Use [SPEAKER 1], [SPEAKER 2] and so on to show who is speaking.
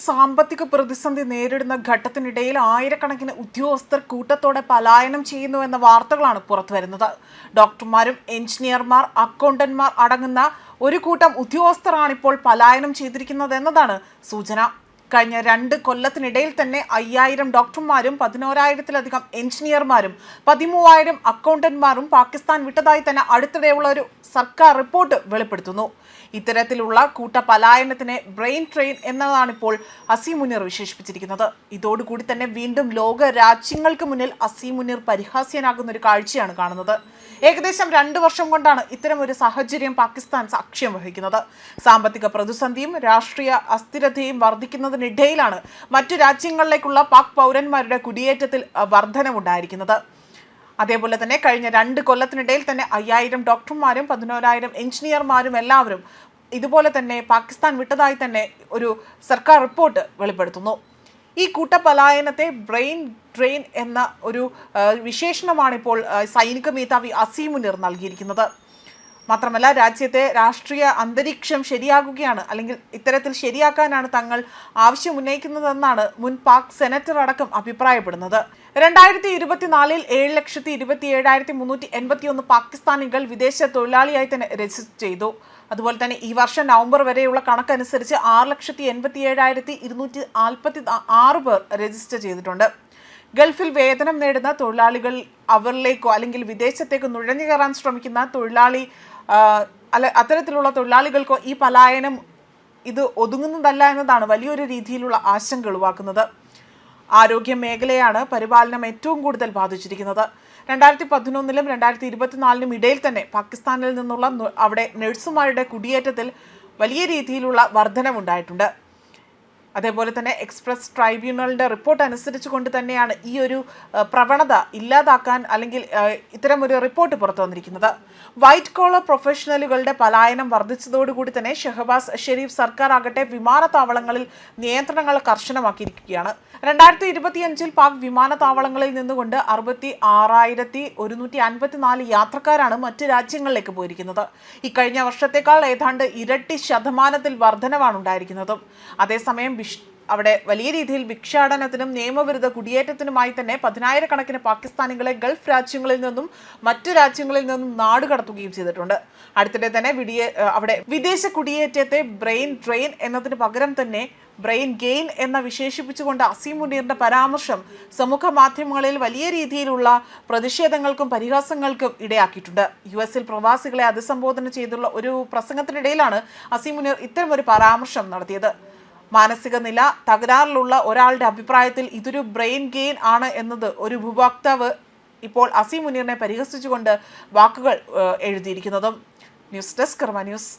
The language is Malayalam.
[SPEAKER 1] സാമ്പത്തിക പ്രതിസന്ധി നേരിടുന്ന ഘട്ടത്തിനിടയിൽ ആയിരക്കണക്കിന് ഉദ്യോഗസ്ഥർ കൂട്ടത്തോടെ പലായനം ചെയ്യുന്നുവെന്ന വാർത്തകളാണ് പുറത്തുവരുന്നത്. ഡോക്ടർമാരും എഞ്ചിനീയർമാർ, അക്കൗണ്ടന്റ്മാർ അടങ്ങുന്ന ഒരു കൂട്ടം ഉദ്യോഗസ്ഥരാണിപ്പോൾ പലായനം ചെയ്തിരിക്കുന്നത് എന്നതാണ് സൂചന. കഴിഞ്ഞ 2 കൊല്ലത്തിനിടയിൽ തന്നെ 5000 ഡോക്ടർമാരും 11,000-ലധികം എഞ്ചിനീയർമാരും 13,000 അക്കൗണ്ടന്റ്മാരും പാകിസ്ഥാൻ വിട്ടതായി തന്നെ അടുത്തിടെയുള്ള ഒരു സർക്കാർ റിപ്പോർട്ട് വെളിപ്പെടുത്തുന്നു. ഇത്തരത്തിലുള്ള കൂട്ടപലായനത്തിനെ ബ്രെയിൻ ട്രെയിൻ എന്നതാണിപ്പോൾ അസീം മുനീർ വിശേഷിപ്പിച്ചിരിക്കുന്നത്. ഇതോടുകൂടി തന്നെ വീണ്ടും ലോക രാജ്യങ്ങൾക്ക് മുന്നിൽ അസീം മുനീർ പരിഹാസ്യനാകുന്ന ഒരു കാഴ്ചയാണ് കാണുന്നത്. ഏകദേശം 2 വർഷം കൊണ്ടാണ് ഇത്തരം ഒരു സാഹചര്യം പാകിസ്ഥാൻ സാക്ഷ്യം വഹിക്കുന്നത്. സാമ്പത്തിക പ്രതിസന്ധിയും രാഷ്ട്രീയ അസ്ഥിരതയും വർദ്ധിക്കുന്നതിനിടയിലാണ് മറ്റു രാജ്യങ്ങളിലേക്കുള്ള പാക് പൗരന്മാരുടെ കുടിയേറ്റത്തിൽ വർധനവുണ്ടായിരിക്കുന്നത്. അതേപോലെ തന്നെ കഴിഞ്ഞ 2 കൊല്ലത്തിനിടയിൽ തന്നെ 5000 ഡോക്ടർമാരും 11,000 എഞ്ചിനീയർമാരും എല്ലാവരും ഇതുപോലെ തന്നെ പാകിസ്ഥാൻ വിട്ടതായി തന്നെ ഒരു സർക്കാർ റിപ്പോർട്ട് വെളിപ്പെടുത്തുന്നു. ഈ കൂട്ടപലായനത്തെ ബ്രെയിൻ ഡ്രെയിൻ എന്ന ഒരു വിശേഷണമാണിപ്പോൾ സൈനിക മേധാവി അസീം മുനീർ നൽകിയിരിക്കുന്നത്. മാത്രമല്ല, രാജ്യത്തെ രാഷ്ട്രീയ അന്തരീക്ഷം ശരിയാകുകയാണ്, അല്ലെങ്കിൽ ഇത്തരത്തിൽ ശരിയാക്കാനാണ് തങ്ങൾ ആവശ്യം ഉന്നയിക്കുന്നതെന്നാണ് മുൻ പാക് സെനറ്റർ അടക്കം അഭിപ്രായപ്പെടുന്നത്. 2024 7,27,381 പാകിസ്ഥാനികൾ വിദേശ തൊഴിലാളിയായി തന്നെ രജിസ്റ്റർ ചെയ്തു. അതുപോലെ തന്നെ ഈ വർഷം നവംബർ വരെയുള്ള കണക്കനുസരിച്ച് 6,87,246 പേർ രജിസ്റ്റർ ചെയ്തിട്ടുണ്ട്. ഗൾഫിൽ വേതനം നേടുന്ന തൊഴിലാളികൾ അവരിലേക്കോ അല്ലെങ്കിൽ വിദേശത്തേക്കോ നുഴഞ്ഞു കയറാൻ ശ്രമിക്കുന്ന അത്തരത്തിലുള്ള തൊഴിലാളികൾക്കോ ഈ പലായനം ഇത് ഒതുങ്ങുന്നതല്ല എന്നതാണ് വലിയൊരു രീതിയിലുള്ള ആശങ്ക ഉളവാക്കുന്നത്. ആരോഗ്യ മേഖലയാണ് പരിപാലനം ഏറ്റവും കൂടുതൽ ബാധിച്ചിരിക്കുന്നത്. 2011-ലും 2024-നും ഇടയിൽ തന്നെ പാകിസ്ഥാനിൽ നിന്നുള്ള അവിടെ നഴ്സുമാരുടെ കുടിയേറ്റത്തിൽ വലിയ രീതിയിലുള്ള വർധനവുണ്ടായിട്ടുണ്ട്. അതേപോലെ തന്നെ എക്സ്പ്രസ് ട്രൈബ്യൂണലിൻ്റെ റിപ്പോർട്ട് അനുസരിച്ചുകൊണ്ട് തന്നെയാണ് ഈ ഒരു പ്രവണത ഇല്ലാതാക്കാൻ അല്ലെങ്കിൽ ഇത്തരമൊരു റിപ്പോർട്ട് പുറത്തു വന്നിരിക്കുന്നത്. വൈറ്റ് കോളർ പ്രൊഫഷണലുകളുടെ പലായനം വർദ്ധിച്ചതോടുകൂടി തന്നെ ഷഹബാസ് ഷെരീഫ് സർക്കാർ ആകട്ടെ വിമാനത്താവളങ്ങളിൽ നിയന്ത്രണങ്ങൾ കർശനമാക്കിയിരിക്കുകയാണ്. 2025-ൽ പാക് വിമാനത്താവളങ്ങളിൽ നിന്നുകൊണ്ട് 66,154 യാത്രക്കാരാണ് മറ്റ് രാജ്യങ്ങളിലേക്ക് പോയിരിക്കുന്നത്. ഇക്കഴിഞ്ഞ വർഷത്തേക്കാൾ ഏതാണ്ട് ഇരട്ടി ശതമാനത്തിൽ വർധനവാണ് ഉണ്ടായിരിക്കുന്നതും. അതേസമയം അവിടെ വലിയ രീതിയിൽ ഭിക്ഷാടനത്തിനും നിയമവിരുദ്ധ കുടിയേറ്റത്തിനുമായി തന്നെ 10,000 കണക്കിന് പാകിസ്ഥാനികളെ ഗൾഫ് രാജ്യങ്ങളിൽ നിന്നും മറ്റു രാജ്യങ്ങളിൽ നിന്നും നാടുകടത്തുകയും ചെയ്തിട്ടുണ്ട്. അടുത്തിടെ തന്നെ അവിടെ വിദേശ കുടിയേറ്റത്തെ ബ്രെയിൻ ഡ്രെയിൻ എന്നതിന് പകരം തന്നെ ബ്രെയിൻ ഗെയിൻ എന്ന വിശേഷിപ്പിച്ചുകൊണ്ട് അസീം മുനീറിന്റെ പരാമർശം സമൂഹ മാധ്യമങ്ങളിൽ വലിയ രീതിയിലുള്ള പ്രതിഷേധങ്ങൾക്കും പരിഹാസങ്ങൾക്കും ഇടയാക്കിയിട്ടുണ്ട്. US-ൽ പ്രവാസികളെ അഭിസംബോധന ചെയ്തുള്ള ഒരു പ്രസംഗത്തിനിടയിലാണ് അസീം മുനീർ ഇത്തരം ഒരു പരാമർശം നടത്തിയത്. മാനസിക നില തകരാറിലുള്ള ഒരാളുടെ അഭിപ്രായത്തിൽ ഇതൊരു ബ്രെയിൻ ഗെയിൻ ആണ് എന്നത് ഒരു ഉപഭോക്താവ് ഇപ്പോൾ അസീം മുനീറിനെ പരിഹസിച്ചുകൊണ്ട് വാക്കുകൾ എഴുതിയിരിക്കുന്നതും. ന്യൂസ് ഡെസ്ക് കർമ്മ ന്യൂസ്.